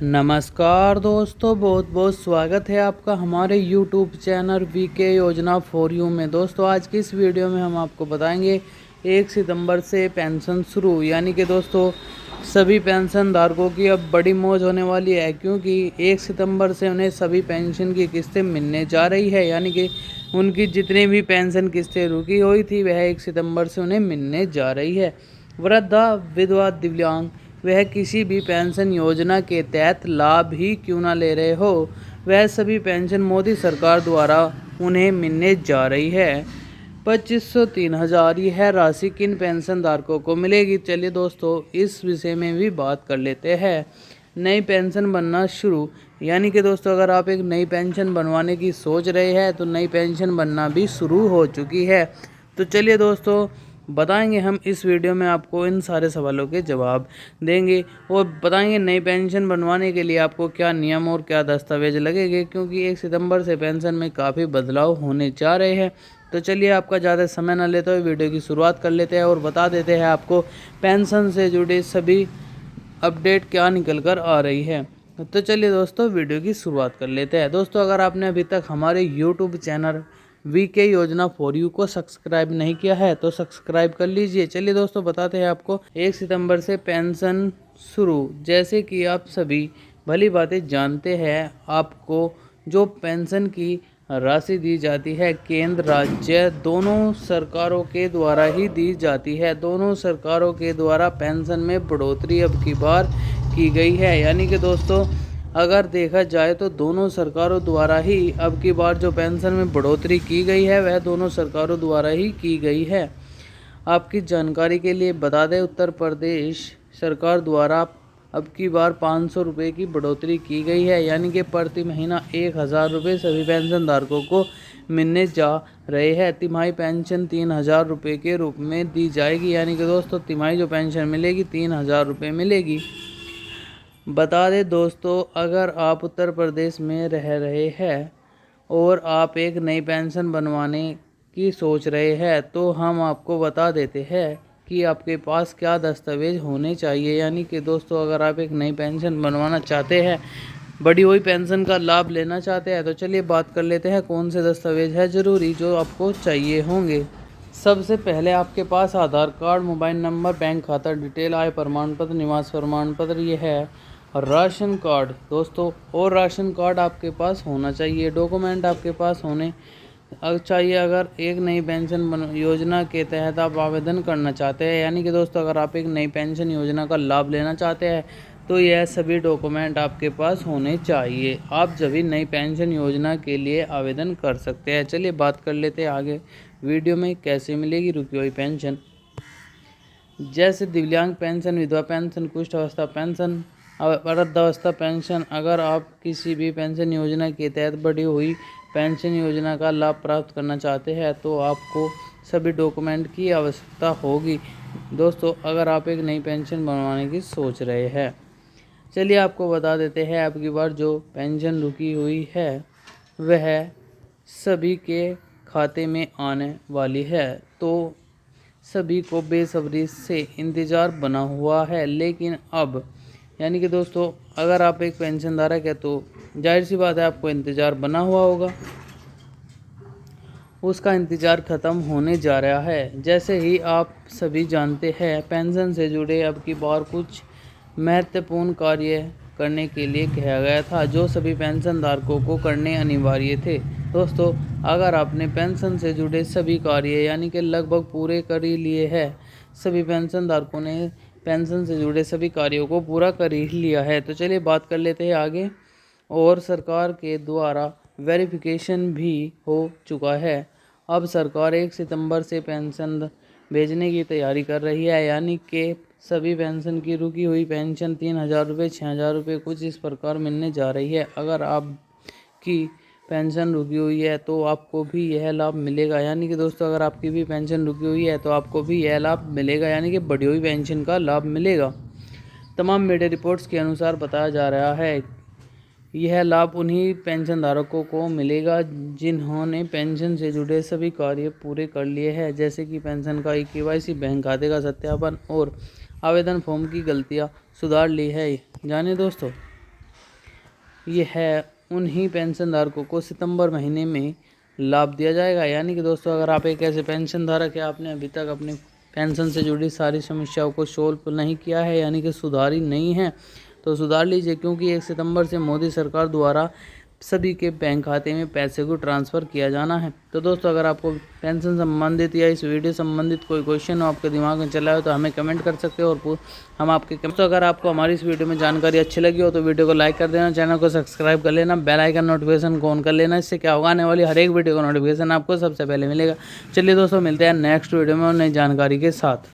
नमस्कार दोस्तों, बहुत बहुत स्वागत है आपका हमारे YouTube चैनल वीके योजना फॉर यू में। दोस्तों आज की इस वीडियो में हम आपको बताएंगे 1 सितंबर से पेंशन शुरू, यानी कि दोस्तों सभी पेंशन धारकों की अब बड़ी मौज होने वाली है, क्योंकि 1 सितंबर से उन्हें सभी पेंशन की किस्तें मिलने जा रही है। यानी कि उनकी जितनी भी पेंशन किस्तें रुकी हुई थी वह 1 सितंबर से उन्हें मिलने जा रही है। वृद्धा, विधवा, दिव्यांग वह किसी भी पेंशन योजना के तहत लाभ ही क्यों ना ले रहे हो, वह सभी पेंशन मोदी सरकार द्वारा उन्हें मिलने जा रही है। 2500 3000 यह राशि किन पेंशन धारकों को मिलेगी? चलिए दोस्तों इस विषय में भी बात कर लेते हैं। नई पेंशन बनना शुरू, यानी कि दोस्तों अगर आप एक नई पेंशन बनवाने की सोच रहे हैं तो नई पेंशन बनना भी शुरू हो चुकी है। तो चलिए दोस्तों बताएंगे हम इस वीडियो में आपको इन सारे सवालों के जवाब देंगे और बताएंगे नई पेंशन बनवाने के लिए आपको क्या नियम और क्या दस्तावेज लगेंगे, क्योंकि 1 सितंबर से पेंशन में काफ़ी बदलाव होने जा रहे हैं। तो चलिए आपका ज़्यादा समय न लेते हुए वीडियो की शुरुआत कर लेते हैं और बता देते हैं आपको पेंशन से जुड़े सभी अपडेट क्या निकल कर आ रही है। तो चलिए दोस्तों वीडियो की शुरुआत कर लेते हैं। दोस्तों अगर आपने अभी तक हमारे यूट्यूब चैनल वीके योजना फॉर यू को सब्सक्राइब नहीं किया है तो सब्सक्राइब कर लीजिए। चलिए दोस्तों बताते हैं आपको 1 सितंबर से पेंशन शुरू। जैसे कि आप सभी भली बातें जानते हैं, आपको जो पेंशन की राशि दी जाती है केंद्र राज्य दोनों सरकारों के द्वारा ही दी जाती है। दोनों सरकारों के द्वारा पेंशन में बढ़ोतरी अब की बार की गई है। यानी कि दोस्तों अगर देखा जाए तो दोनों सरकारों द्वारा ही अब की बार जो पेंशन में बढ़ोतरी की गई है वह दोनों सरकारों द्वारा ही की गई है। आपकी जानकारी के लिए बता दें, उत्तर प्रदेश सरकार द्वारा अब की बार 500 रुपये की बढ़ोतरी की गई है, यानी कि प्रति महीना 1000 रुपये सभी पेंशन धारकों को मिलने जा रहे हैं। तिमाही पेंशन 3000 रुपये के रूप में दी जाएगी, यानी कि दोस्तों तिमाही जो पेंशन मिलेगी 3000 रुपये मिलेगी। बता दें दोस्तों, अगर आप उत्तर प्रदेश में रह रहे हैं और आप एक नई पेंशन बनवाने की सोच रहे हैं तो हम आपको बता देते हैं कि आपके पास क्या दस्तावेज होने चाहिए। यानी कि दोस्तों अगर आप एक नई पेंशन बनवाना चाहते हैं, बढ़ी हुई पेंशन का लाभ लेना चाहते हैं, तो चलिए बात कर लेते हैं कौन से दस्तावेज है ज़रूरी जो आपको चाहिए होंगे। सबसे पहले आपके पास आधार कार्ड, मोबाइल नंबर, बैंक खाता डिटेल, आय प्रमाण पत्र, निवास प्रमाण पत्र ये है, और राशन कार्ड दोस्तों, और राशन कार्ड आपके पास होना चाहिए। डॉक्यूमेंट आपके पास होने चाहिए अगर एक नई पेंशन योजना के तहत आप आवेदन करना चाहते हैं। यानी कि दोस्तों अगर आप एक नई पेंशन योजना का लाभ लेना चाहते हैं तो यह सभी डॉक्यूमेंट आपके पास होने चाहिए। आप जब भी नई पेंशन योजना के लिए आवेदन कर सकते हैं। चलिए बात कर लेते हैं आगे वीडियो में कैसे मिलेगी रुकी हुई पेंशन। जैसे दिव्यांग पेंशन, विधवा पेंशन, कुष्ठ अवस्था पेंशन, वृद्धावस्था पेंशन। अगर आप किसी भी पेंशन योजना के तहत बढ़ी हुई पेंशन योजना का लाभ प्राप्त करना चाहते हैं तो आपको सभी डॉक्यूमेंट की आवश्यकता होगी दोस्तों, अगर आप एक नई पेंशन बनवाने की सोच रहे हैं। चलिए आपको बता देते हैं अब की बार जो पेंशन रुकी हुई है वह सभी के खाते में आने वाली है, तो सभी को बेसब्री से इंतज़ार बना हुआ है। लेकिन अब यानी कि दोस्तों अगर आप एक पेंशन धारक है तो जाहिर सी बात है आपको इंतज़ार बना हुआ होगा, उसका इंतज़ार ख़त्म होने जा रहा है। जैसे ही आप सभी जानते हैं पेंशन से जुड़े अब की बार कुछ महत्वपूर्ण कार्य करने के लिए कहा गया था जो सभी पेंशन धारकों को करने अनिवार्य थे। दोस्तों अगर आपने पेंशन से जुड़े सभी कार्य यानी कि लगभग पूरे कर ही लिए हैं, सभी पेंशन धारकों ने पेंशन से जुड़े सभी कार्यों को पूरा कर ही लिया है, तो चलिए बात कर लेते हैं आगे। और सरकार के द्वारा वेरिफिकेशन भी हो चुका है। अब सरकार 1 सितंबर से पेंशन भेजने की तैयारी कर रही है, यानी कि सभी पेंशन की रुकी हुई पेंशन 3000 रुपये, 6000 रुपये कुछ इस प्रकार मिलने जा रही है। अगर आपकी पेंशन रुकी हुई है तो आपको भी यह लाभ मिलेगा। यानी कि दोस्तों अगर आपकी भी पेंशन रुकी हुई है तो आपको भी यह लाभ मिलेगा, यानी कि बढ़ी हुई पेंशन का लाभ मिलेगा। तमाम मीडिया रिपोर्ट्स के अनुसार बताया जा रहा है यह लाभ उन्हीं पेंशन धारकों को मिलेगा जिन्होंने पेंशन से जुड़े सभी कार्य पूरे कर लिए हैं, जैसे कि पेंशन का KYC, बैंक खाते का सत्यापन और आवेदन फॉर्म की गलतियां सुधार ली है। जानिए दोस्तों ये है उन्हीं पेंशन धारकों को सितंबर महीने में लाभ दिया जाएगा। यानी कि दोस्तों अगर आप एक ऐसे पेंशन धारक है, आपने अभी तक अपनी पेंशन से जुड़ी सारी समस्याओं को सोल्व नहीं किया है, यानी कि सुधारी नहीं है, तो सुधार लीजिए, क्योंकि 1 सितंबर से मोदी सरकार द्वारा सभी के बैंक खाते में पैसे को ट्रांसफ़र किया जाना है। तो दोस्तों अगर आपको पेंशन संबंधित या इस वीडियो संबंधित कोई क्वेश्चन हो आपके दिमाग में चला हो तो हमें कमेंट कर सकते हो और हम आपके दोस्तों अगर आपको हमारी इस वीडियो में जानकारी अच्छी लगी हो तो वीडियो को लाइक कर देना, चैनल को सब्सक्राइब कर लेना, बेल आइकन नोटिफिकेशन को ऑन कर लेना। इससे क्या होगा, आने वाली हर एक वीडियो का नोटिफिकेशन आपको सबसे पहले मिलेगा। चलिए दोस्तों मिलते हैं नेक्स्ट वीडियो में और नई जानकारी के साथ।